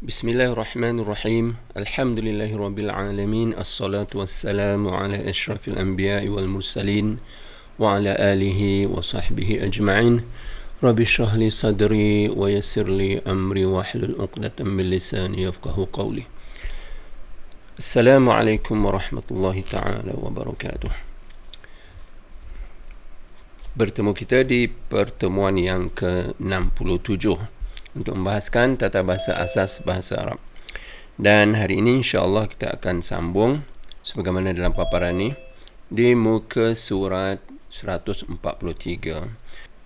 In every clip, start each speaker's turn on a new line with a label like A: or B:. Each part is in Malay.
A: Bismillahirrahmanirrahim. Alhamdulillahirabbil alamin. Assalatu wassalamu ala asyrafil anbiya'i wal mursalin wa ala alihi wa sahbihi ajma'in. Rabbi shrah li sadri wa yassir li amri wa hlul 'uqdatam min lisani yafqahu qawli. Assalamualaikum warahmatullahi taala wabarakatuh. Bertemu kita di pertemuan yang ke-67 untuk membahaskan tata bahasa asas bahasa Arab. Dan hari ini insya-Allah kita akan sambung sebagaimana dalam paparan ini di muka surat 143.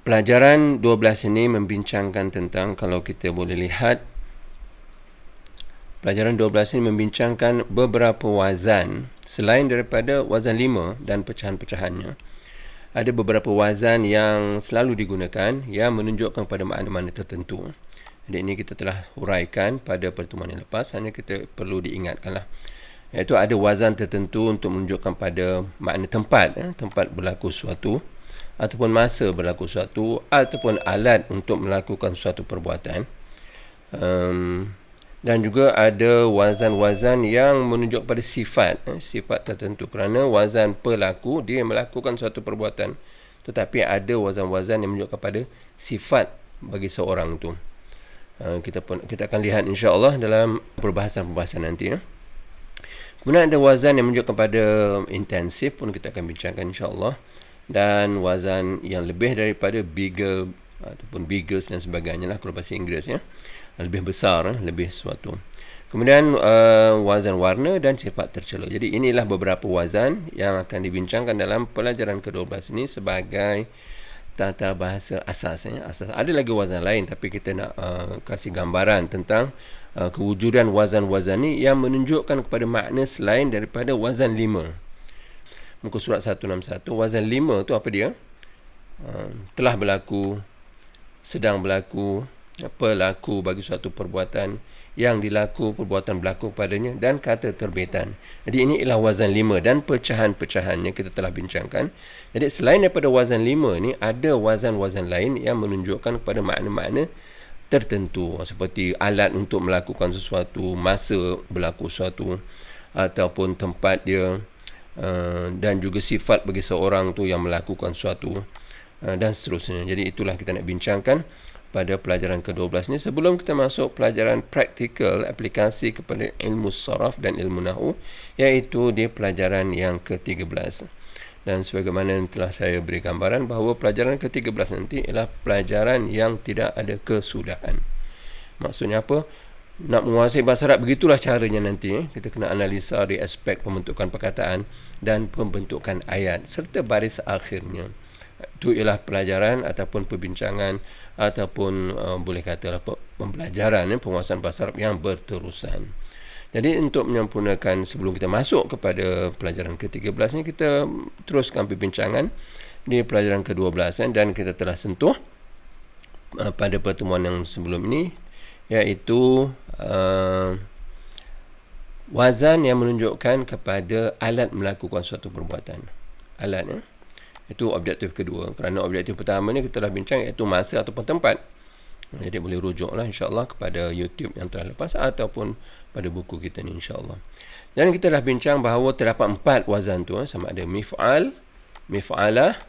A: Pelajaran 12 ini membincangkan tentang, kalau kita boleh lihat, pelajaran 12 ini membincangkan beberapa wazan selain daripada wazan 5 dan pecahan-pecahannya. Ada beberapa wazan yang selalu digunakan yang menunjukkan pada makna-makna tertentu. Jadi ini kita telah huraikan pada pertemuan yang lepas, hanya kita perlu diingatkanlah. Iaitu ada wazan tertentu untuk menunjukkan pada makna tempat, tempat berlaku sesuatu, ataupun masa berlaku sesuatu, ataupun alat untuk melakukan suatu perbuatan. Dan juga ada wazan-wazan yang menunjuk pada sifat, sifat tertentu. Kerana wazan pelaku, dia melakukan suatu perbuatan. Tetapi ada wazan-wazan yang menunjukkan pada sifat bagi seorang itu. Kita akan lihat insya-Allah dalam perbahasan-perbahasan nanti. Kemudian ada wazan yang menunjukkan pada intensif pun kita akan bincangkan insya-Allah. Dan wazan yang lebih daripada bigger ataupun biggest dan sebagainya lah kalau bahasa Inggeris, lebih besar, lebih sesuatu. Kemudian wazan warna dan sifat tercela. Jadi inilah beberapa wazan yang akan dibincangkan dalam pelajaran ke-12 ini sebagai tata bahasa asas. Ada lagi wazan lain, tapi kita nak kasih gambaran tentang kewujudan wazan-wazan ni yang menunjukkan kepada makna selain daripada wazan 5. Muka surat 161, wazan 5 tu apa dia? Telah berlaku, sedang berlaku, pelaku bagi suatu perbuatan, yang dilaku, perbuatan berlaku padanya, dan kata terbitan. Jadi ini ialah wazan 5 dan pecahan-pecahannya kita telah bincangkan. Jadi selain daripada wazan 5 ni, ada wazan-wazan lain yang menunjukkan kepada makna-makna tertentu, seperti alat untuk melakukan sesuatu, masa berlaku sesuatu, ataupun tempat dia, dan juga sifat bagi seorang tu yang melakukan sesuatu, dan seterusnya. Jadi itulah kita nak bincangkan pada pelajaran ke-12 ni. Sebelum kita masuk pelajaran praktikal, aplikasi kepada ilmu saraf dan ilmu nahu, iaitu di pelajaran yang ke-13. Dan sebagaimana telah saya beri gambaran bahawa pelajaran ke-13 nanti ialah pelajaran yang tidak ada kesudahan. Maksudnya apa? Nak menguasai bahasa Arab, begitulah caranya nanti. Kita kena analisa di aspek pembentukan perkataan dan pembentukan ayat serta baris akhirnya. Itu ialah pelajaran ataupun perbincangan ataupun boleh katalah pembelajaran, penguasaan bahasa Arab yang berterusan. Jadi untuk menyempurnakan, sebelum kita masuk kepada pelajaran ke-13 ni, kita teruskan perbincangan di pelajaran ke-12 dan kita telah sentuh pada pertemuan yang sebelum ini, iaitu wazan yang menunjukkan kepada alat melakukan suatu perbuatan. Alat, itu objektif kedua. Kerana objektif pertama ni kita dah bincang, iaitu masa ataupun tempat. Jadi boleh rujuklah insya-Allah kepada YouTube yang telah lepas ataupun pada buku kita ni insya-Allah. Dan kita dah bincang bahawa terdapat 4 wazan tu, sama ada mif'al, mif'alah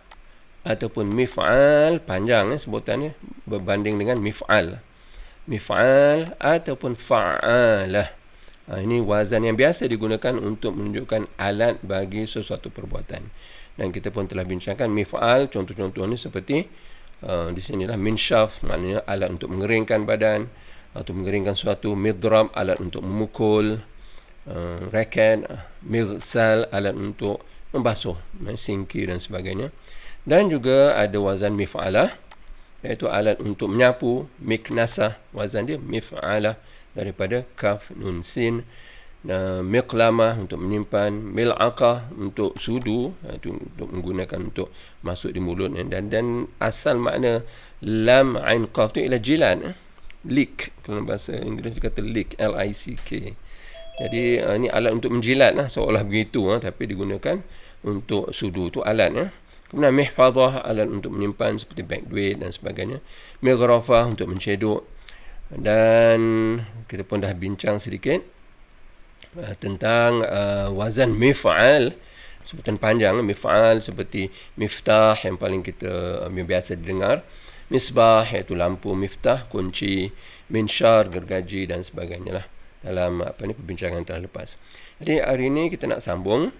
A: ataupun mif'al, panjang sebutannya berbanding dengan mif'al. Mif'al ataupun fa'alah. Ini wazan yang biasa digunakan untuk menunjukkan alat bagi sesuatu perbuatan. Dan kita pun telah bincangkan mif'al, contoh-contoh ni seperti di sinilah minshaf, maknanya alat untuk mengeringkan badan atau mengeringkan sesuatu, midrab, alat untuk memukul, raket, mirsal, alat untuk membasuh, singki dan sebagainya. Dan juga ada wazan mif'alah, iaitu alat untuk menyapu, miknasah, wazan dia mif'alah, daripada kaf nun sin. Miqlamah untuk menyimpan, mil'aqah untuk sudu, itu untuk menggunakan untuk masuk di mulut, dan asal makna lam ain qaf tu ialah jilat, lick, kalau bahasa Inggeris kata lick, L-I-C-K. Jadi ini alat untuk menjilat seolah begitu, tapi digunakan untuk sudu, tu alat. Kemudian mihfadah, alat untuk menyimpan seperti beg duit dan sebagainya. Mighrafah untuk menceduk. Dan kita pun dah bincang sedikit tentang wazan mif'al, sebutan panjang mif'al, seperti miftah yang paling kita biasa dengar, misbah iaitu lampu, miftah kunci, minsyar gergaji dan sebagainya lah, dalam perbincangan yang telah lepas. Jadi hari ini kita nak sambung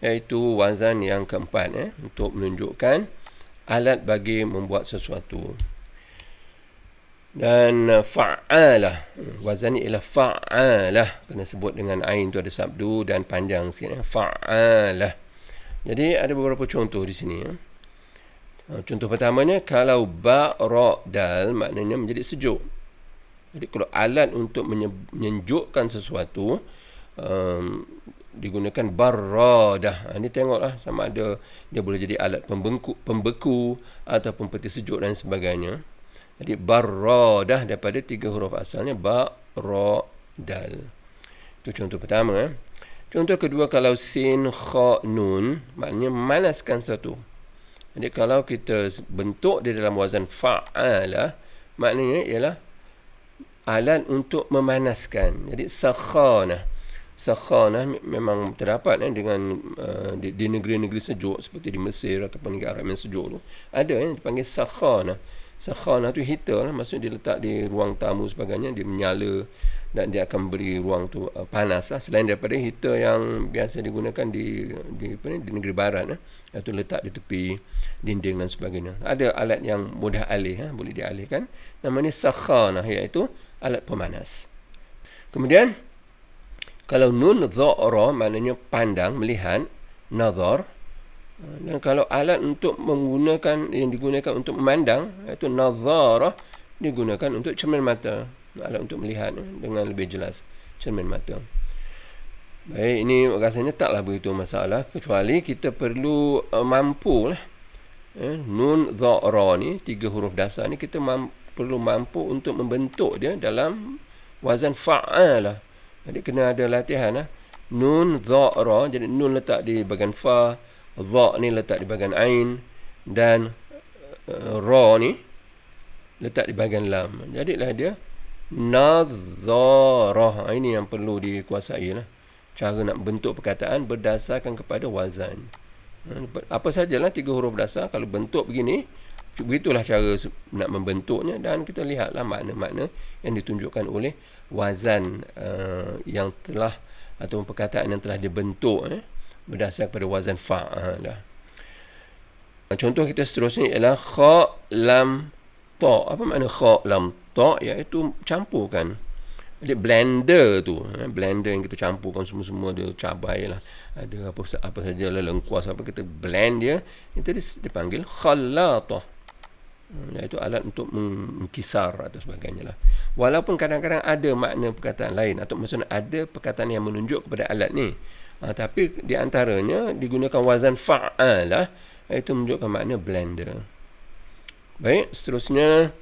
A: iaitu wazan yang keempat, untuk menunjukkan alat bagi membuat sesuatu. Dan fa'alah, wazan ni ialah fa'alah, kena sebut dengan ain tu ada sabdu dan panjang sikit, fa'alah. Jadi ada beberapa contoh di sini. Contoh pertamanya, kalau ba, ra, dal maknanya menjadi sejuk. Jadi kalau alat untuk menyejukkan sesuatu digunakan barradah. Ini tengoklah sama ada dia boleh jadi alat pembeku ataupun peti sejuk dan sebagainya. Jadi barradah daripada 3 huruf asalnya ba, ra, dal. Itu contoh pertama. Contoh kedua, kalau sin, kha, nun maknanya memanaskan satu. Jadi kalau kita bentuk dia dalam wazan fa'ala, maknanya ialah alat untuk memanaskan. Jadi sakhana memang terdapat dengan di negeri-negeri sejuk seperti di Mesir ataupun negara Arab yang sejuk tu, ada yang dipanggil sakhana. Sakhana tu heater, maksudnya dia letak di ruang tamu sebagainya, dia menyala dan dia akan beri ruang tu panas lah. Selain daripada heater yang biasa digunakan di negeri barat, iaitu letak di tepi dinding dan sebagainya. Ada alat yang mudah alih, boleh dialihkan, namanya sakhana, iaitu alat pemanas. Kemudian kalau nun, dha, ra maknanya pandang, melihat, nazar. Dan kalau alat untuk yang digunakan untuk memandang, iaitu nazarah, digunakan untuk cermin mata, alat untuk melihat dengan lebih jelas, cermin mata. Baik, ini rasanya taklah begitu masalah, kecuali kita perlu mampu lah. Nun, dha, ra ni 3 huruf dasar ni kita perlu mampu untuk membentuk dia dalam wazan fa'alah. Jadi kena ada latihan lah. Nun, dha, ra, jadi nun letak di bahagian fa, dha ni letak di bahagian ain, dan ra ni letak di bahagian lam. Jadilah dia nazarah. Ini yang perlu dikuasai lah. Cara nak bentuk perkataan berdasarkan kepada wazan. Apa sajalah 3 huruf dasar, kalau bentuk begini, begitulah cara nak membentuknya, dan kita lihatlah makna-makna yang ditunjukkan oleh wazan yang telah, atau perkataan yang telah dibentuk berdasarkan kepada wazan fa'alah. Contoh kita seterusnya ialah kha, lam, ta. Apa makna kha, lam, ta? Iaitu campurkan. Jadi blender tu, blender yang kita campurkan semua-semua, dia cabai lah, ada apa sajalah, lengkuas apa, kita blend dia, itu dipanggil khallatah. Iaitu alat untuk mengkisar atau sebagainya lah. Walaupun kadang-kadang ada makna perkataan lain, atau maksudnya ada perkataan yang menunjuk kepada alat ni, tapi di antaranya digunakan wazan fa'alah, iaitu menunjukkan makna blender. Baik, seterusnya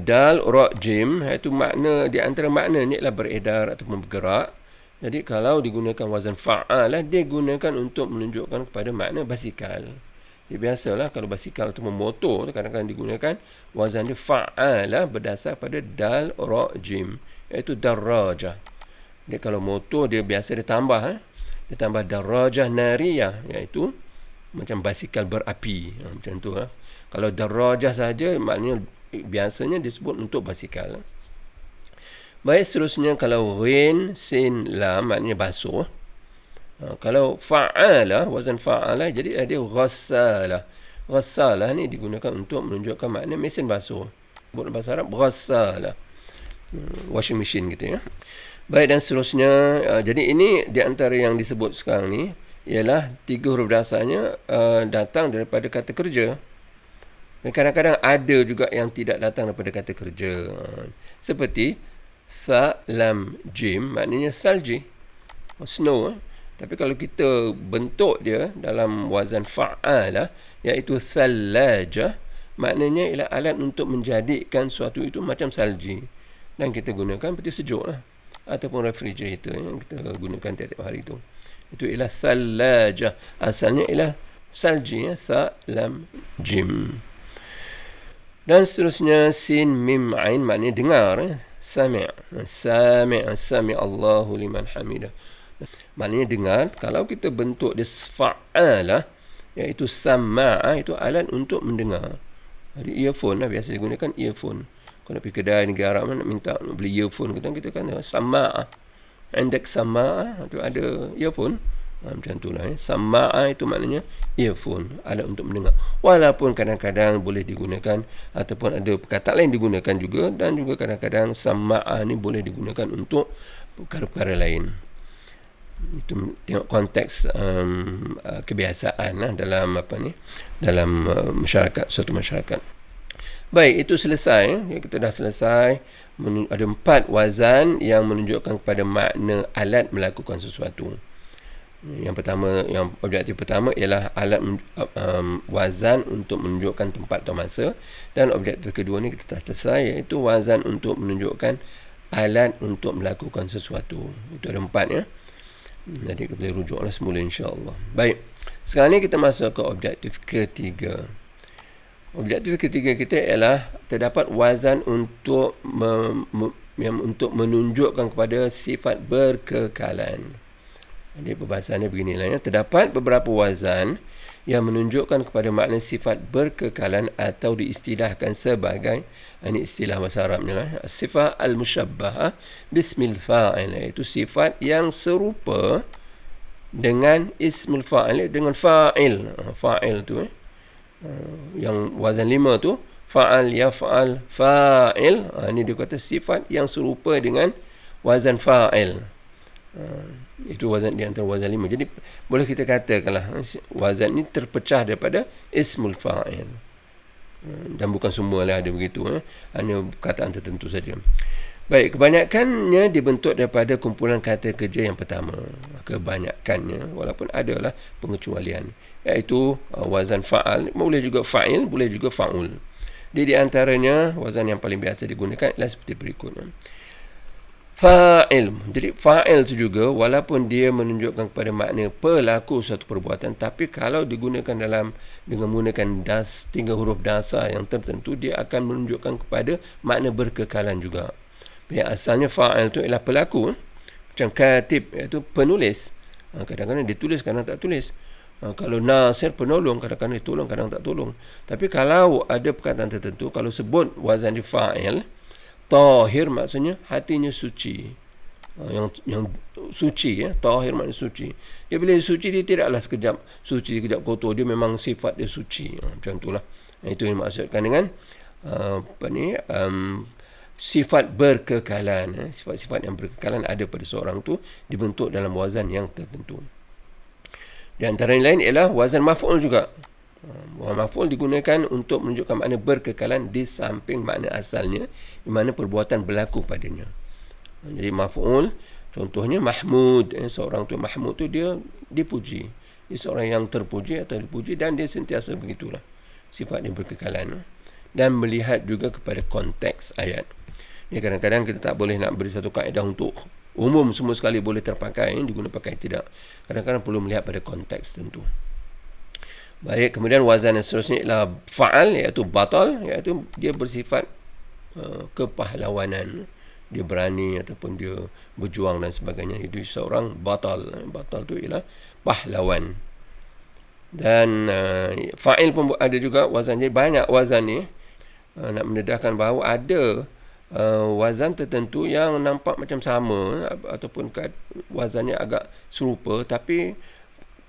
A: dal, ra, jim, iaitu makna, di antara makna ni adalah beredar ataupun bergerak. Jadi kalau digunakan wazan fa'alah, dia gunakan untuk menunjukkan kepada makna basikal. Jadi biasalah kalau basikal atau motor, kadang-kadang digunakan wazan dia fa'alah berdasar pada dal, ra, jim, iaitu darajah. Jadi kalau motor dia biasa ditambah darajah nariyah, iaitu macam basikal berapi, macam tu. Kalau darajah saja maknanya biasanya disebut untuk basikal. Baik, seterusnya kalau ghin, sin, lam maknanya basuh. Kalau fa'ala, wazan fa'ala, jadi ada ghassalah. Ghassalah ni digunakan untuk menunjukkan makna mesin basuh. Sebut bahasa Arab ghassalah, washing machine gitu ya. Baik, dan seterusnya, jadi ini di antara yang disebut sekarang ni ialah 3 huruf dasarnya datang daripada kata kerja. Dan kadang-kadang ada juga yang tidak datang daripada kata kerja. Seperti sa, lam, jim maknanya salji, snow. Tapi kalau kita bentuk dia dalam wazan fa'alah, iaitu thallajah, maknanya ialah alat untuk menjadikan sesuatu itu macam salji. Dan kita gunakan peti sejuk lah, ataupun refrigerator yang kita gunakan tiap-tiap hari itu. Itu ialah thallajah. Asalnya ialah salji, sa, lam, jim. Dan seterusnya sin, mim, ain maknanya dengar. Sami'. Sami' Allahu liman hamidah. Maknanya dengar. Kalau kita bentuk dia fa'alah, iaitu sama'a, itu alat untuk mendengar. Jadi earphone lah, biasa digunakan earphone. Kalau nak pergi kedai negara Arab nak minta nak beli earphone, kita kan sama'a. Index sama'a, itu ada earphone. Macam itulah. Sama'a itu maknanya earphone, alat untuk mendengar. Walaupun kadang-kadang boleh digunakan ataupun ada perkataan lain digunakan juga, dan juga kadang-kadang sama'a ni boleh digunakan untuk perkara-perkara lain. Itu tengok konteks kebiasaan lah dalam dalam masyarakat, suatu masyarakat. Baik, itu selesai. Kita dah selesai. Ada 4 wazan yang menunjukkan kepada makna alat melakukan sesuatu. Yang pertama, yang objektif pertama ialah alat wazan untuk menunjukkan tempat atau masa, dan objektif kedua ni kita dah selesai, iaitu wazan untuk menunjukkan alat untuk melakukan sesuatu. Itu ada 4 ya. Jadi kita boleh rujuklah semula insya-Allah. Baik. Sekarang ni kita masuk ke objektif ketiga. Objektif ketiga kita ialah terdapat wazan untuk untuk menunjukkan kepada sifat berkekalan. Jadi perbahasannya beginilah ya. Terdapat beberapa wazan yang menunjukkan kepada makna sifat berkekalan atau diistilahkan sebagai, ini istilah bahasa Arabnya lah, sifat al-musyabbahah bismil fa'il, iaitu sifat yang serupa dengan ismul fa'il, dengan fa'il. Fa'il tu yang wazan 5 tu, fa'al, yaf'al, fa'il. Ini dia kata sifat yang serupa dengan wazan fa'il. Itu wazan di antara wazan 5. Jadi boleh kita katakanlah wazan ni terpecah daripada ismul fa'il. Dan bukan semualah ada begitu, hanya perkataan tertentu saja. Baik, kebanyakannya dibentuk daripada kumpulan kata kerja yang pertama. Kebanyakannya, walaupun adalah pengecualian, iaitu wazan fa'al, boleh juga fa'il, boleh juga fa'ul. Di antaranya wazan yang paling biasa digunakan adalah seperti berikutnya. Fa'il. Jadi fa'il itu juga walaupun dia menunjukkan kepada makna pelaku suatu perbuatan, tapi kalau digunakan dengan menggunakan 3 huruf dasar yang tertentu, dia akan menunjukkan kepada makna berkekalan juga. Jadi asalnya fa'il itu ialah pelaku, macam katib, iaitu penulis. Kadang-kadang dia tulis, kadang tak tulis. Kalau nasir, penolong, kadang-kadang dia tolong, kadang tak tolong. Tapi kalau ada perkataan tertentu, kalau sebut wazan di fa'il, tahir maksudnya hatinya suci. Yang suci ya, tahir maknanya suci. Dia bila suci, dia tidaklah sekejap suci, sekejap kotor. Dia memang sifat dia suci. Macam itulah. Itu yang dimaksudkan dengan sifat berkekalan. Sifat-sifat yang berkekalan ada pada seorang tu dibentuk dalam wazan yang tertentu. Di antara yang lain ialah wazan maf'ul juga. Maf'ul digunakan untuk menunjukkan makna berkekalan di samping makna asalnya, di mana perbuatan berlaku padanya. Jadi maf'ul, contohnya Mahmud. Seorang tu Mahmud tu dia dipuji. Dia seorang yang terpuji atau dipuji, dan dia sentiasa begitulah. Sifat dia berkekalan. Dan melihat juga kepada konteks ayat. Ini kadang-kadang kita tak boleh nak beri satu kaedah untuk umum semua sekali boleh terpakai, diguna pakai, tidak. Kadang-kadang perlu melihat pada konteks tentu. Baik, kemudian wazan yang seterusnya ialah fa'al, iaitu batal, iaitu dia bersifat kepahlawanan. Dia berani ataupun dia berjuang dan sebagainya. Itu seorang batal. Batal tu ialah pahlawan. Dan fa'il pun ada juga wazan. Jadi banyak wazan ni. Nak mendedahkan bahawa ada wazan tertentu yang nampak macam sama ataupun wazannya agak serupa, tapi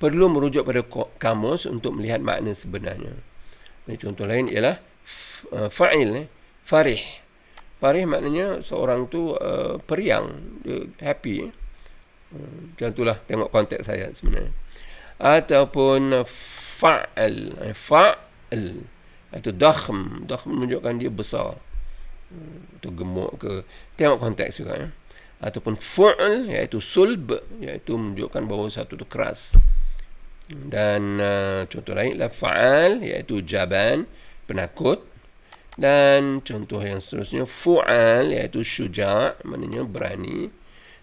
A: perlu merujuk pada kamus untuk melihat makna sebenarnya. Contoh lain ialah fa'il, farih. Farih maknanya seorang tu periang, dia happy. Contohlah, tengok konteks ayat sebenarnya. Ataupun fa'al, fa'al, itu dakhm. Dakhm menunjukkan dia besar, atau gemuk ke. Tengok konteks juga ya. Ataupun fu'al, iaitu sulb, iaitu menunjukkan bahawa satu tu keras. Dan contoh lain adalah fa'al, iaitu jaban, penakut. Dan contoh yang seterusnya fu'al, iaitu syuja', maknanya berani.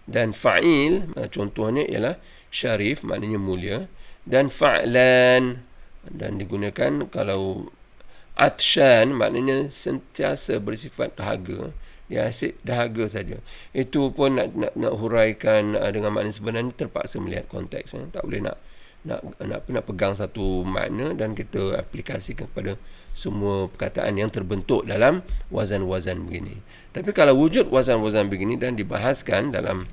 A: Dan fa'il, contohnya ialah syarif, maknanya mulia. Dan fa'lan, dan digunakan kalau atsyan, maknanya sentiasa bersifat dahaga. dia asyik dahaga saja. Itu pun nak huraikan dengan makna sebenarnya terpaksa melihat konteks. Tak boleh nak pegang satu makna dan kita aplikasikan kepada semua perkataan yang terbentuk dalam wazan-wazan begini. Tapi kalau wujud wazan-wazan begini dan dibahaskan dalam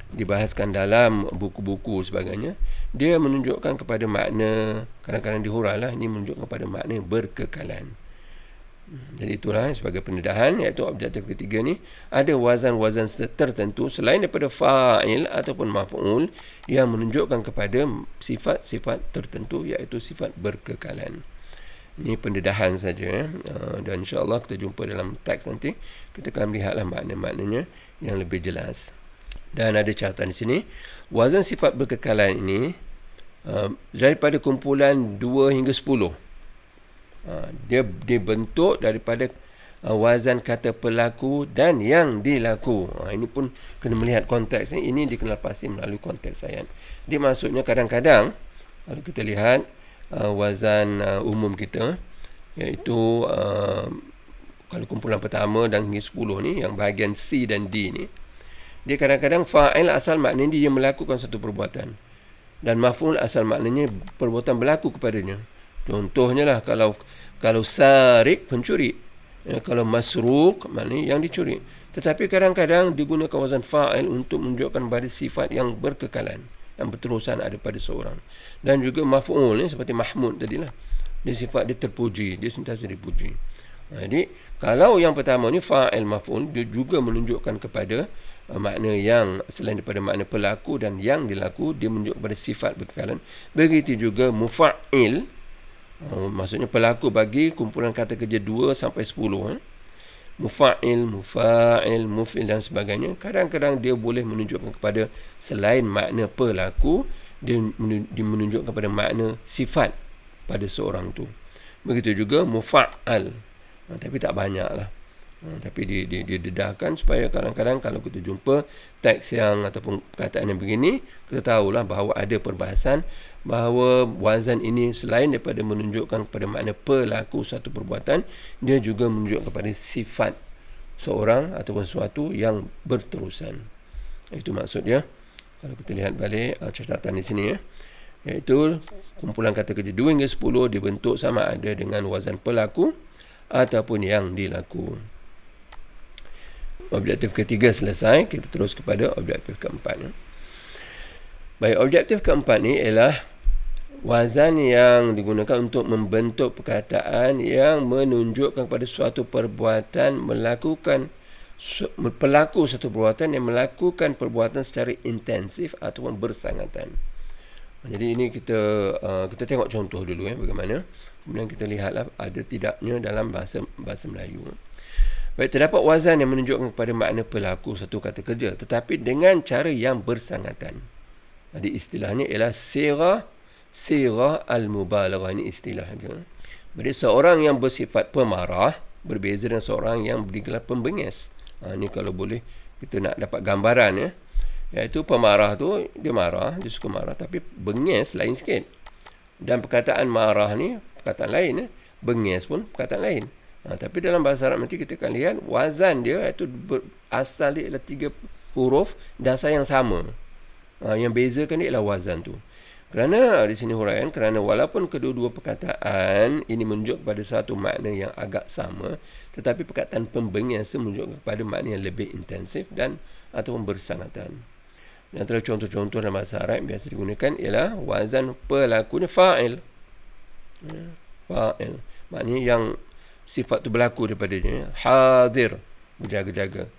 A: dibahaskan dalam buku-buku sebagainya, dia menunjukkan kepada makna, kadang-kadang dihurailah, ini menunjukkan kepada makna berkekalan. Jadi itulah sebagai pendedahan, iaitu objektif ketiga ni ada wazan-wazan tertentu selain daripada fa'il ataupun maf'ul yang menunjukkan kepada sifat-sifat tertentu, iaitu sifat berkekalan. Ini pendedahan saja, dan insya-Allah kita jumpa dalam teks nanti, kita akan lihatlah makna-maknanya yang lebih jelas. Dan ada catatan di sini, wazan sifat berkekalan ini daripada kumpulan 2 hingga 10. Dia dibentuk daripada wazan kata pelaku dan yang dilaku. Ini pun kena melihat konteks. Ini dikenal pasti melalui konteks ayat. Dia maksudnya kadang-kadang kalau kita lihat wazan umum kita, iaitu kalau kumpulan pertama dan hingga 10 ni, yang bahagian C dan D ni, dia kadang-kadang fa'il asal maknanya dia melakukan satu perbuatan, dan maf'ul asal maknanya perbuatan berlaku kepadanya. Contohnya lah, kalau sarik, pencuri, kalau masruq, maknanya yang dicuri. Tetapi kadang-kadang digunakan wazan fa'il untuk menunjukkan pada sifat yang berkekalan, yang berterusan ada pada seorang. Dan juga maf'ul, seperti Mahmud tadilah, dia sifat dia terpuji, dia sentiasa dipuji. Jadi kalau yang pertama ni fa'il maf'ul, dia juga menunjukkan kepada makna yang selain daripada makna pelaku dan yang dilaku, dia menunjuk kepada sifat berkekalan. Begitu juga mufa'il, maksudnya pelaku bagi kumpulan kata kerja 2 sampai 10. Mufa'il, mufa'il, muf'il dan sebagainya, kadang-kadang dia boleh menunjukkan kepada selain makna pelaku, dia menunjukkan kepada makna sifat pada seorang tu. Begitu juga mufa'al, tapi tak banyak lah. Tapi dia dedahkan supaya kadang-kadang kalau kita jumpa teks yang ataupun perkataan yang begini, kita tahulah bahawa ada perbahasan bahawa wazan ini selain daripada menunjukkan kepada makna pelaku satu perbuatan, dia juga menunjukkan kepada sifat seorang ataupun sesuatu yang berterusan. Itu maksudnya. Kalau kita lihat balik catatan di sini, iaitu kumpulan kata kerja 2 hingga 10 dibentuk sama ada dengan wazan pelaku ataupun yang dilaku. Objektif ketiga selesai, kita terus kepada objektif keempat. Baik, objektif keempat ni ialah wazan yang digunakan untuk membentuk perkataan yang menunjukkan kepada suatu perbuatan pelaku satu perbuatan yang melakukan perbuatan secara intensif ataupun bersangatan. Jadi ini kita tengok contoh dulu bagaimana, kemudian kita lihatlah ada tidaknya dalam bahasa Melayu. Baik, terdapat wazan yang menunjukkan kepada makna pelaku satu kata kerja tetapi dengan cara yang bersangatan. Jadi istilahnya ialah sirah al-mubalaghah, ini istilah dia. Jadi seorang yang bersifat pemarah berbeza dengan seorang yang digelar pembengis. Ini kalau boleh kita nak dapat gambaran, iaitu pemarah tu dia marah, dia suka marah, tapi bengis lain sikit. Dan perkataan marah ni perkataan lain, bengis pun perkataan lain. Tapi dalam bahasa Arab nanti kita akan lihat wazan dia iaitu asal dia ialah 3 huruf dasar yang sama. Yang bezakan dia ialah wazan tu. Kerana di sini huraian, kerana walaupun kedua-dua perkataan ini menunjuk pada satu makna yang agak sama, tetapi perkataan pembengis menunjuk kepada makna yang lebih intensif dan ataupun bersangatan. Dan antara contoh-contoh dalam bahasa Arab yang biasa digunakan ialah wazan pelakunya fa'il. Fa'il, maknanya yang sifat tu berlaku daripadanya. Hadir, berjaga-jaga.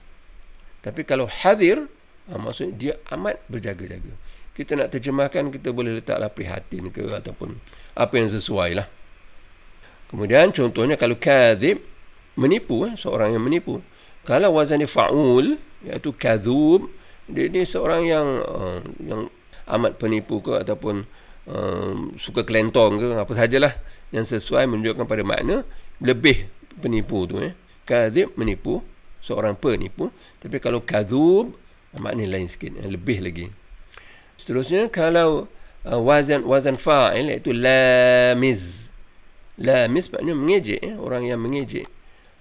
A: Tapi kalau hadir, maksudnya dia amat berjaga-jaga. Kita nak terjemahkan, kita boleh letaklah prihatin ke ataupun apa yang sesuai lah. Kemudian contohnya kalau kadhib, menipu, seorang yang menipu. Kalau wazan dia fa'ul, iaitu kadhub, dia seorang yang amat penipu ke ataupun suka kelentong ke, apa sajalah yang sesuai menunjukkan pada makna lebih penipu tu. Kadhib, menipu, seorang penipu. Tapi kalau kadhub, makna lain sikit, lebih lagi. Seterusnya kalau wazan fa'il iaitu lamiz. Lamiz maknanya mengejek, orang yang mengejek.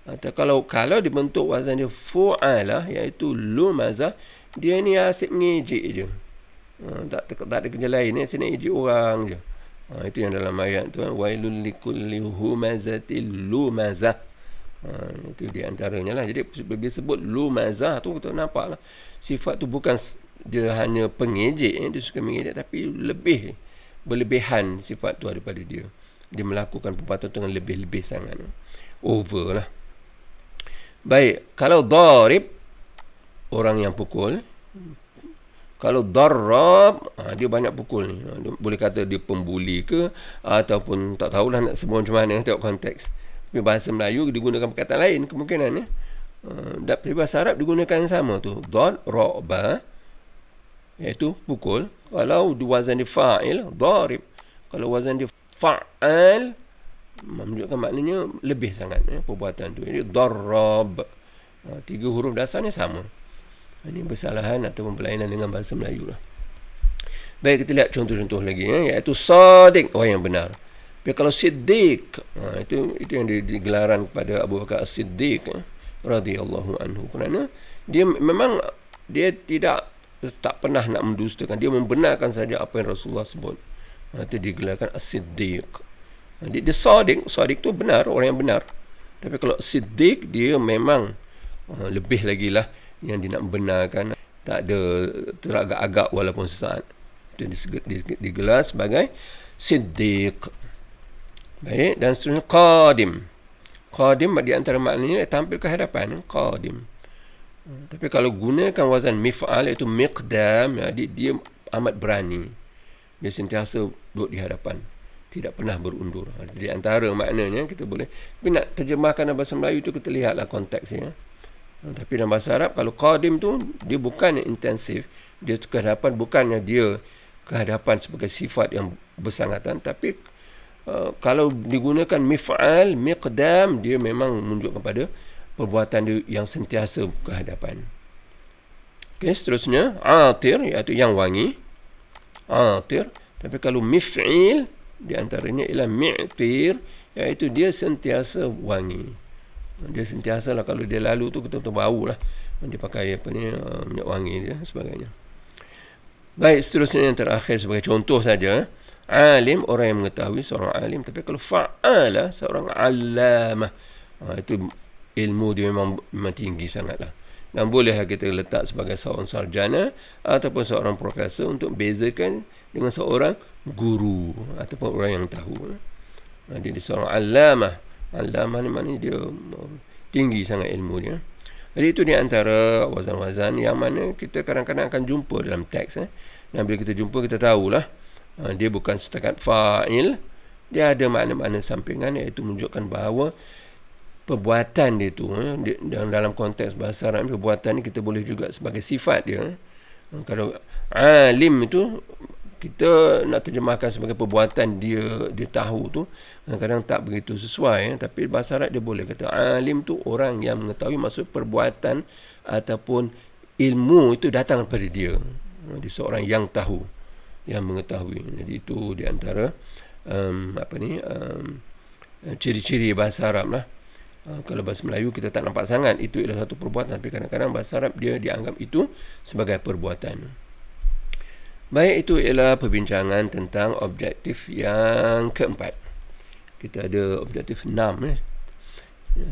A: Atau kalau dibentuk wazan dia fu'alah, iaitu lumazah, dia ni asyik mengejek je. Tak ada kerja lain, asyik nak ejek orang je. Itu yang dalam ayat tu, wailul likulli humazatil lumazah. Itu di antaranya lah. Jadi bila sebut lumazah tu, kita nampak lah, sifat tu bukan dia hanya pengejek, dia suka mengejek, tapi berlebihan sifat tu daripada dia. Dia melakukan perbuatan dengan lebih-lebih sangat, over lah. Baik, kalau darib, orang yang pukul. Kalau darab, dia banyak pukul ni. Dia boleh kata dia pembuli ke, ataupun tak tahulah nak sebut macam mana, tengok konteks. Tapi bahasa Melayu digunakan perkataan lain kemungkinan. Tapi bahasa Arab digunakan yang sama tu. Daraba, iaitu pukul. Kalau wazan dia fa'il, darib. Kalau wazan dia fa'al, menunjukkan maknanya lebih sangat perbuatan tu. Jadi darab, 3 huruf dasarnya sama. Ini bersalahan ataupun berlainan dengan bahasa Melayu lah. Baik, kita lihat contoh-contoh lagi, iaitu sadiq, orang yang benar. Tapi kalau siddiq, itu yang digelaran kepada Abu Bakar As-Siddiq radhiyallahu anhu, kerana dia memang tak pernah nak mendustakan, dia membenarkan saja apa yang Rasulullah sebut. Itu digelarkan As-Siddiq. Dia sadiq tu benar, orang yang benar. Tapi kalau siddiq, dia memang lebih lagi lah yang dia nak membenarkan, tak ada teragak-agak walaupun sesaat. Itu digelar sebagai siddiq. Baik, dan seterusnya qadim. Qadim di antara maknanya tampil ke hadapan, qadim. Tapi kalau gunakan wazan mif'al, iaitu miqdam, dia amat berani. Dia sentiasa duduk di hadapan, tidak pernah berundur. Di antara maknanya kita boleh, tapi nak terjemahkan dalam bahasa Melayu tu kita lihatlah konteksnya. Tapi dalam bahasa Arab, kalau qadim tu dia bukannya intensif, dia ke hadapan, bukannya dia ke hadapan sebagai sifat yang bersangatan, tapi kalau digunakan mif'al, miqdam, dia memang menunjuk kepada perbuatan dia yang sentiasa ke hadapan. Okey, seterusnya atir, iaitu yang wangi. Atir. Tapi kalau mif'il, di antaranya ialah mi'tir, iaitu dia sentiasa wangi. Dia sentiasa lah, kalau dia lalu tu betul-betul bau lah. Dia pakai minyak wangi dia sebagainya. Baik, seterusnya yang terakhir sebagai contoh saja, alim, orang yang mengetahui, seorang alim. Tapi kalau fa'ala, seorang allamah, itu ilmu dia memang tinggi sangatlah. Dan boleh kita letak sebagai seorang sarjana ataupun seorang profesor untuk bezakan dengan seorang guru ataupun orang yang tahu. Dia seorang allamah. Allamah ni maknanya dia tinggi sangat ilmu dia. Jadi itu di antara wazan-wazan yang mana kita kadang-kadang akan jumpa dalam teks. Dan bila kita jumpa, kita tahulah dia bukan setakat fa'il, dia ada makna-makna sampingan, iaitu menunjukkan bahawa perbuatan dia tu, dalam konteks bahasa Arab, perbuatan ni kita boleh juga sebagai sifat dia. Kalau alim itu kita nak terjemahkan sebagai perbuatan dia tahu tu, kadang-kadang tak begitu sesuai. Tapi bahasa Arab dia boleh kata alim tu orang yang mengetahui, maksud perbuatan ataupun ilmu itu datang daripada dia. Dia seorang yang tahu, yang mengetahui. Jadi itu di antara ciri-ciri bahasa Arab lah. Kalau bahasa Melayu kita tak nampak sangat itu ialah satu perbuatan, tapi kadang-kadang bahasa Arab dia dianggap itu sebagai perbuatan. Baik, itu ialah perbincangan tentang objektif yang keempat. Kita ada objektif 6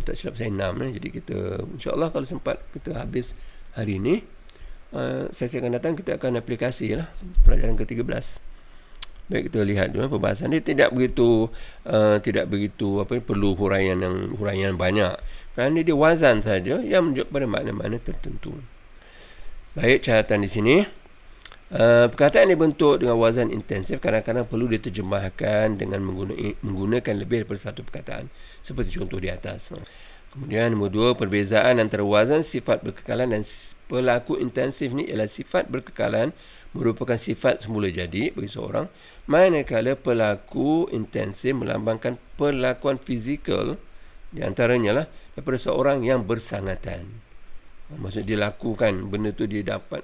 A: tak silap saya 6 jadi kita insya-Allah kalau sempat kita habis hari ini, sesi akan datang kita akan aplikasi lah pelajaran ke-13. Baik, kita lihat dulu perbahasan dia tidak begitu perlu huraian banyak, kerana dia wazan saja yang menunjuk pada makna-makna tertentu. Baik, catatan di sini, perkataan yang dibentuk dengan wazan intensif kadang-kadang perlu diterjemahkan dengan menggunakan lebih daripada satu perkataan, seperti contoh di atas. Kemudian nombor 2, perbezaan antara wazan sifat berkekalan dan pelaku intensif ni ialah sifat berkekalan merupakan sifat semula jadi bagi seorang, manakala pelaku intensif melambangkan perlakuan fizikal, di antaranya lah daripada seorang yang bersangatan. Maksud dia lakukan benda tu, dia dapat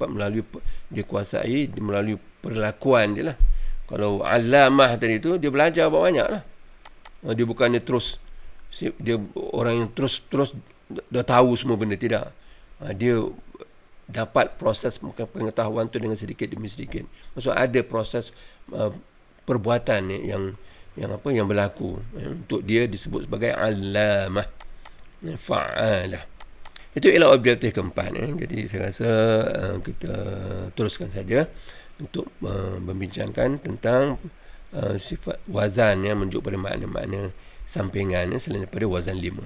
A: melalui, dia kuasai melalui perlakuan dia lah. Kalau alamah tadi tu, dia belajar banyak lah. Dia bukannya terus dia orang yang terus dah tahu semua benda, tidak. Dia dapat proses pengetahuan tu dengan sedikit demi sedikit. Maksud ada proses perbuatan yang berlaku. Untuk dia disebut sebagai allamah, fa'alah. Itu ialah objektif keempat. Jadi saya rasa kita teruskan saja untuk membincangkan tentang sifat wazan yang menunjuk pada makna-makna sampingan selain daripada wazan 5.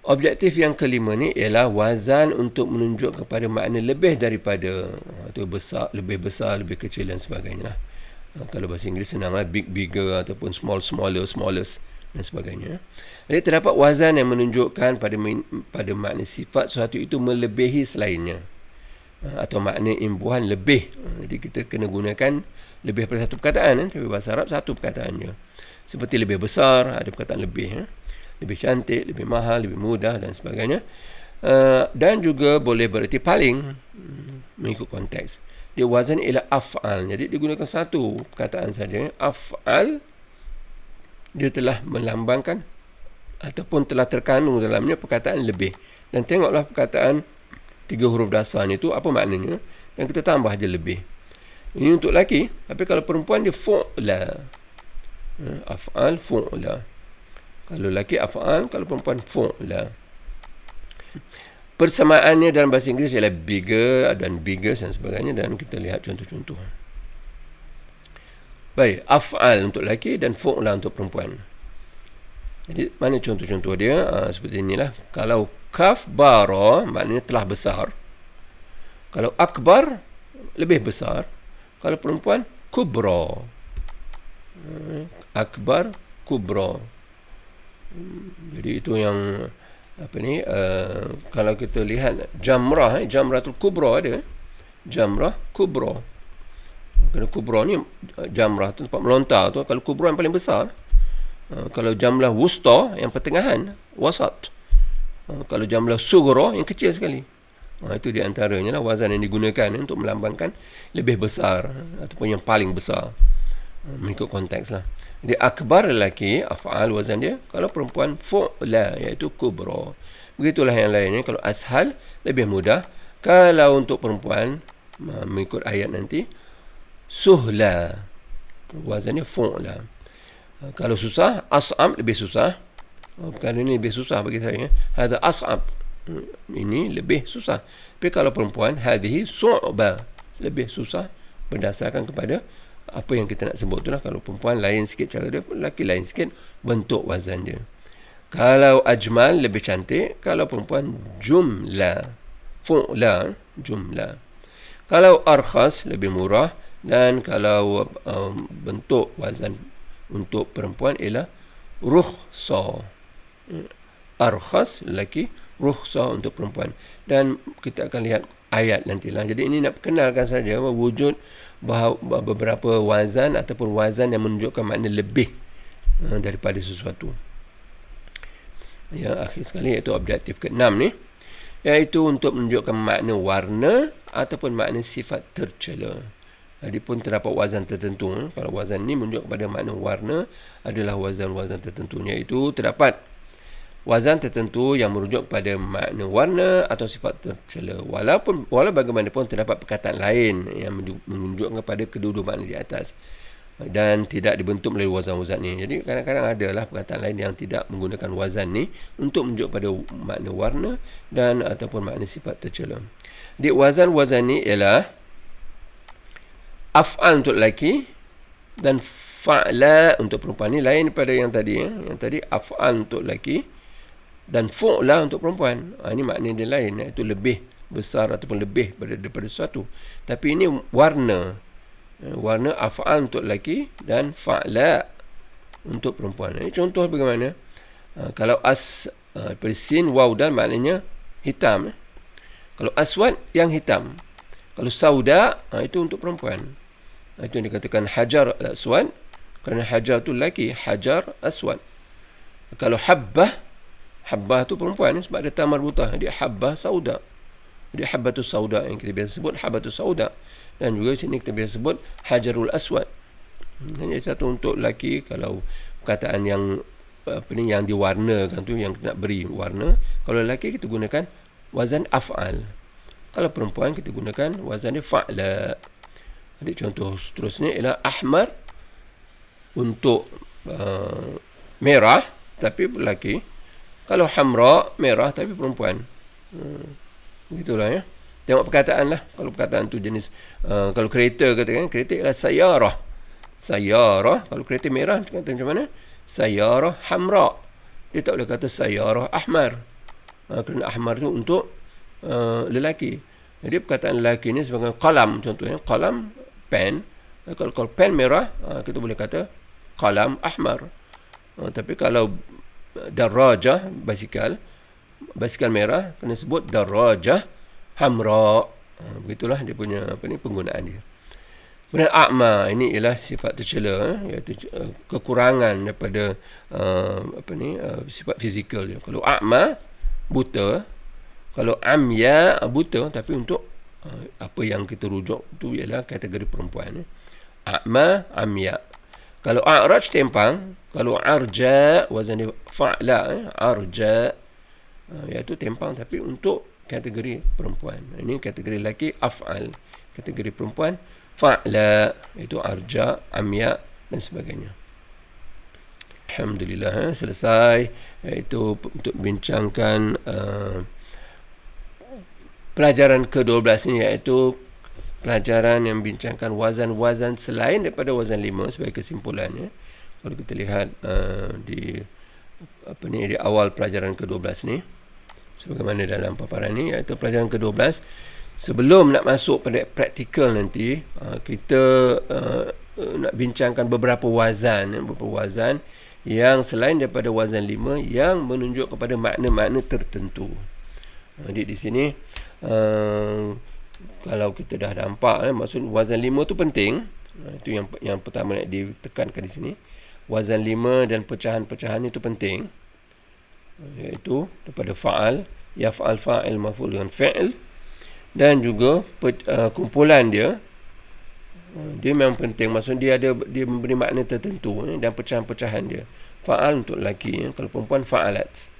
A: Objektif yang kelima ni ialah wazan untuk menunjuk kepada makna lebih daripada itu besar, lebih kecil dan sebagainya lah. Kalau bahasa Inggeris senanglah big, bigger ataupun small, smaller, smallest dan sebagainya. Jadi terdapat wazan yang menunjukkan pada makna sifat sesuatu itu melebihi selainnya, atau makna imbuhan lebih. Jadi kita kena gunakan lebih daripada satu perkataan. Tapi bahasa Arab satu perkataan je. Seperti lebih besar, ada perkataan lebih. Lebih cantik, lebih mahal, lebih mudah dan sebagainya. Dan juga boleh bererti paling, mengikut konteks. Dia wazan ialah af'al. Jadi digunakan satu perkataan saja. Af'al, dia telah melambangkan ataupun telah terkandung dalamnya perkataan lebih. Dan tengoklah perkataan 3 huruf dasar ni tu apa maknanya, dan kita tambah je lebih. Ini untuk lelaki. Tapi kalau perempuan dia fu'la. Af'al fu'la. Kalau lelaki af'al, kalau perempuan fu'la. Persamaannya dalam bahasa Inggeris ialah bigger dan biggest dan sebagainya, dan kita lihat contoh-contoh. Baik, af'al untuk lelaki dan fu'la untuk perempuan. Jadi mana contoh-contoh dia? Seperti inilah. Kalau kafbara maknanya telah besar. Kalau akbar lebih besar. Kalau perempuan kubra. Akbar, kubra. Jadi itu yang kalau kita lihat jamrah, jamratul kubra ada. Jamrah kubra. Kerana kubra ni jamrah tu tempat melontar tu. Kalau kubra yang paling besar. Kalau jamlah wusta yang pertengahan, wasat. Kalau jamlah sughra yang kecil sekali. Itu di antaranya lah wazan yang digunakan untuk melambangkan lebih besar ataupun yang paling besar, mengikut konteks lah. Jadi akbar lelaki af'al wazan dia, kalau perempuan fu'la, iaitu kubra. Begitulah yang lainnya. Kalau ashal lebih mudah. Kalau untuk perempuan mengikut ayat nanti suhla, wazannya fu'la. Kalau susah, as'ab lebih susah. Perkara ini lebih susah bagi saya. Hadha as'ab, ini lebih susah. Tapi kalau perempuan, hadhihi su'ba, lebih susah berdasarkan kepada apa yang kita nak sebut tu lah. Kalau perempuan lain sikit cara dia, lelaki lain sikit bentuk wazan dia. Kalau ajmal lebih cantik. Kalau perempuan jumlah, fu'la, jumlah. Kalau arkhas lebih murah. Dan kalau bentuk wazan untuk perempuan ialah rukhsa. Arkhas lelaki, rukhsa untuk perempuan. Dan kita akan lihat ayat nantilah. Jadi ini nak perkenalkan saja wujud beberapa wazan ataupun wazan yang menunjukkan makna lebih daripada sesuatu. Yang akhir sekali iaitu objektif ke-6 ni, iaitu untuk menunjukkan makna warna ataupun makna sifat tercela. Jadi pun terdapat wazan tertentu. Kalau wazan ni menunjuk kepada makna warna, adalah wazan-wazan tertentu, iaitu terdapat wazan tertentu yang merujuk pada makna warna atau sifat tercela. Walau bagaimanapun terdapat perkataan lain yang menunjukkan kepada kedua-dua makna di atas dan tidak dibentuk melalui wazan-wazan ni. Jadi kadang-kadang adalah perkataan lain yang tidak menggunakan wazan ni untuk menunjuk pada makna warna dan ataupun makna sifat tercela. Jadi wazan-wazan ni ialah af'al untuk lelaki dan fa'la untuk perempuan. Ni lain daripada yang tadi. Yang tadi af'al untuk lelaki dan fu'la untuk perempuan. Ini makna dia lain, iaitu lebih besar ataupun lebih daripada sesuatu. Tapi ini warna. Warna af'al untuk lelaki dan fa'la untuk perempuan. Ini contoh bagaimana. Kalau sin, waw, dal maknanya hitam. Kalau aswad yang hitam. Kalau sauda, itu untuk perempuan. Itu yang dikatakan hajar aswad, kerana hajar tu lelaki, hajar aswad. Kalau habbah tu perempuan, sebab ada ta marbutah. Dia habbah sauda. Dia habbatus sauda yang kita biasa sebut habbatus sauda. Dan juga sini kita biasa sebut hajarul aswad. Ini satu untuk lelaki. Kalau perkataan yang yang diwarnakan tu, yang nak beri warna. Kalau lelaki kita gunakan wazan af'al. Kalau perempuan kita gunakan wazan dia fa'la. Jadi contoh seterusnya ialah ahmar untuk merah tapi lelaki. Kalau hamra merah tapi perempuan. Begitulah ya. Tengok perkataan lah. Kalau perkataan tu jenis kalau kereta katakan, kereta ialah sayyarah. Sayyarah, kalau kereta merah kata macam mana? Sayyarah hamra. Dia tak boleh kata sayyarah ahmar. Kerana ahmar tu untuk lelaki. Jadi perkataan lelaki ni sebagai qalam contohnya, qalam pen. Kalau pen merah kita boleh kata qalam ahmar. Tapi kalau darajah basikal merah kena sebut darajah hamra. Begitulah dia punya penggunaan dia. Kemudian a'ma, ini ialah sifat tercela, iaitu kekurangan daripada sifat fizikal dia. Kalau a'ma buta, kalau amya buta, tapi untuk apa yang kita rujuk tu ialah kategori perempuan. A'ma, amya. Kalau a'raj tempang, kalau arja wazan dia fa'la, arja iaitu tempang tapi untuk kategori perempuan. Ini kategori lelaki af'al, kategori perempuan fa'la, iaitu arja, amya dan sebagainya. Alhamdulillah, selesai iaitu untuk bincangkan pelajaran ke-12 ini, iaitu pelajaran yang bincangkan wazan-wazan selain daripada wazan 5 sebagai kesimpulannya. Kalau kita lihat di awal pelajaran ke-12 ni, sebagaimana dalam paparan ni, iaitu pelajaran ke-12, sebelum nak masuk pada praktikal nanti, kita nak bincangkan beberapa wazan yang selain daripada wazan 5 yang menunjuk kepada makna-makna tertentu. Jadi di sini kalau kita dah nampak, maksud wazan 5 tu penting. Itu yang pertama nak ditekankan di sini. Wazan 5 dan pecahan-pecahan itu penting, iaitu daripada fa'al, yaf'al, fa'il, maf'ul dengan fi'il. Dan juga kumpulan dia memang penting. Maksudnya dia memberi makna tertentu dan pecahan-pecahan dia. Fa'al untuk lelaki, kalau perempuan fa'alat.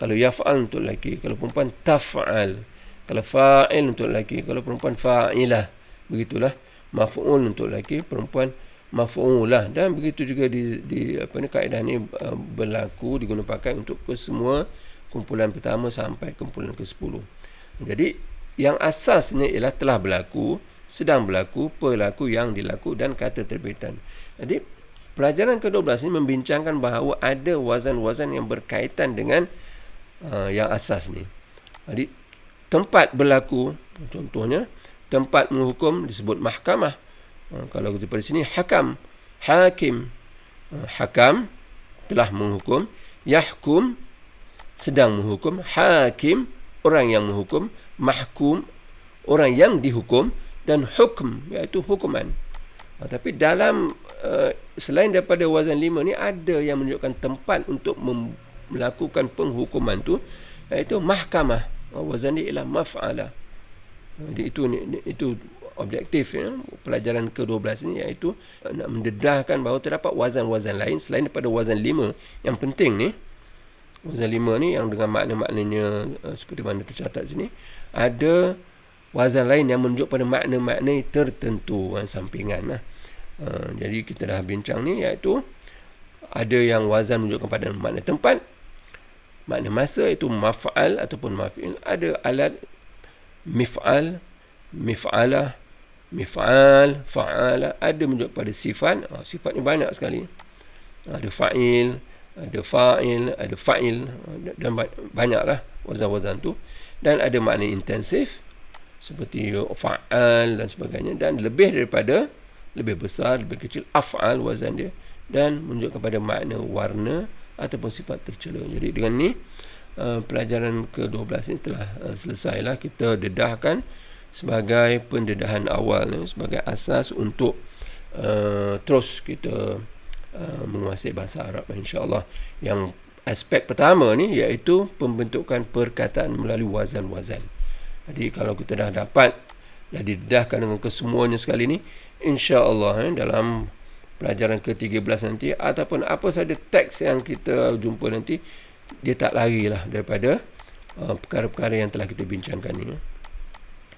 A: Kalau yaf'al untuk lelaki, kalau perempuan taf'al. Kalau fa'il untuk lelaki, kalau perempuan fa'ilah. Begitulah. Maf'ul untuk lelaki, perempuan maf'ulah. Dan begitu juga kaedah ni berlaku, digunakan pakai untuk semua kumpulan pertama sampai kumpulan ke-10. Jadi yang asasnya ialah telah berlaku, sedang berlaku, perlaku, yang dilaku dan kata terbitan. Jadi pelajaran ke-12 ini membincangkan bahawa ada wazan-wazan yang berkaitan dengan yang asas ni. Jadi tempat berlaku, contohnya tempat menghukum disebut mahkamah. Kalau kita pada sini hakam, hakim. Hakam telah menghukum, yahkum sedang menghukum, hakim orang yang menghukum, mahkum orang yang dihukum, dan hukm iaitu hukuman. Tapi dalam selain daripada wazan 5 ni, ada yang menunjukkan tempat untuk melakukan penghukuman tu, iaitu mahkamah. Wazan dia ialah maf'ala. Jadi itu objektif pelajaran ke-12 ini, iaitu nak mendedahkan bahawa terdapat wazan-wazan lain selain daripada wazan 5 yang penting ni. Wazan 5 ni yang dengan makna-maknanya seperti mana tercatat sini, ada wazan lain yang menunjuk pada makna-makna tertentu, sampingan lah. Jadi kita dah bincang ni, iaitu ada yang wazan menunjukkan pada makna tempat, makna masa, iaitu maf'al ataupun maf'il. Ada alat mif'al, mif'alah, mif'al, fa'ala. Ada menunjuk pada sifat. Sifat ni banyak sekali. Ada fa'il, ada fa'il, ada fa'il, dan banyaklah wazan-wazan tu. Dan ada makna intensif seperti fa'al dan sebagainya, dan lebih besar, lebih kecil af'al wazan dia, dan menunjuk kepada makna warna ataupun sifat tercela. Jadi dengan ni pelajaran ke-12 ini telah selesailah. Kita dedahkan sebagai pendedahan awal, sebagai asas untuk terus kita menguasai bahasa Arab, insya-Allah. Yang aspek pertama ni iaitu pembentukan perkataan melalui wazan-wazan. Jadi kalau kita dah didedahkan dengan kesemuanya sekali ni, insya-Allah dalam pelajaran ke-13 nanti, ataupun apa saja teks yang kita jumpa nanti, dia tak larilah daripada perkara-perkara yang telah kita bincangkan ni.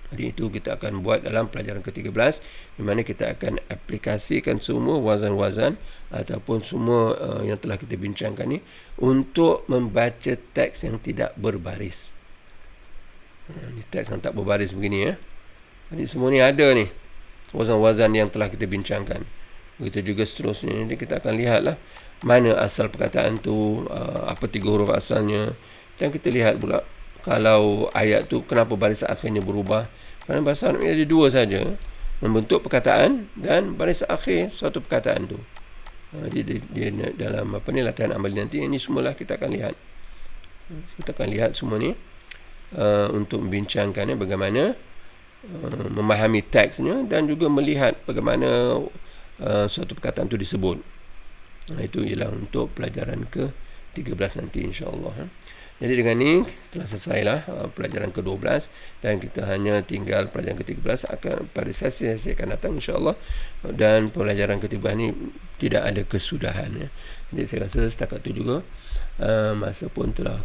A: Jadi itu kita akan buat dalam pelajaran ke-13, di mana kita akan aplikasikan semua wazan-wazan ataupun semua yang telah kita bincangkan ni untuk membaca teks yang tidak berbaris. Ini teks yang tak berbaris begini, ya. Jadi semua ni ada ni, wazan-wazan yang telah kita bincangkan. Begitu juga seterusnya. Jadi kita akan lihatlah mana asal perkataan tu, apa 3 huruf asalnya. Dan kita lihat pula kalau ayat tu kenapa baris akhirnya berubah. Kerana bahasa Arab ada 2 saja, membentuk perkataan dan baris akhir suatu perkataan tu. Dia dalam latihan amali nanti, ini semualah kita akan lihat. Kita akan lihat semua ni untuk membincangkan bagaimana memahami teksnya dan juga melihat bagaimana suatu perkataan itu disebut. Itu ialah untuk pelajaran ke-13 nanti, insya-Allah. Jadi dengan ni telah selesailah pelajaran ke-12 dan kita hanya tinggal pelajaran ke-13 akan pada sesi-sesi akan datang, insya-Allah. Dan pelajaran ke-13 ni tidak ada kesudahan, ya. Jadi saya rasa setakat itu juga masa pun telah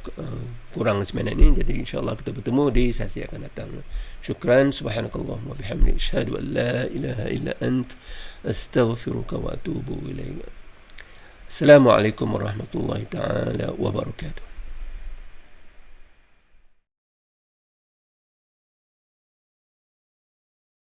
A: kurang 9 minit ni. Jadi insya-Allah kita bertemu di sesi akan datang. Syukran, subhanakallahumma wa bihamdika, asyhadu an la ilaha illa ant, astaghfiruka wa atubu ilaik. Assalamualaikum warahmatullahi taala wabarakatuh.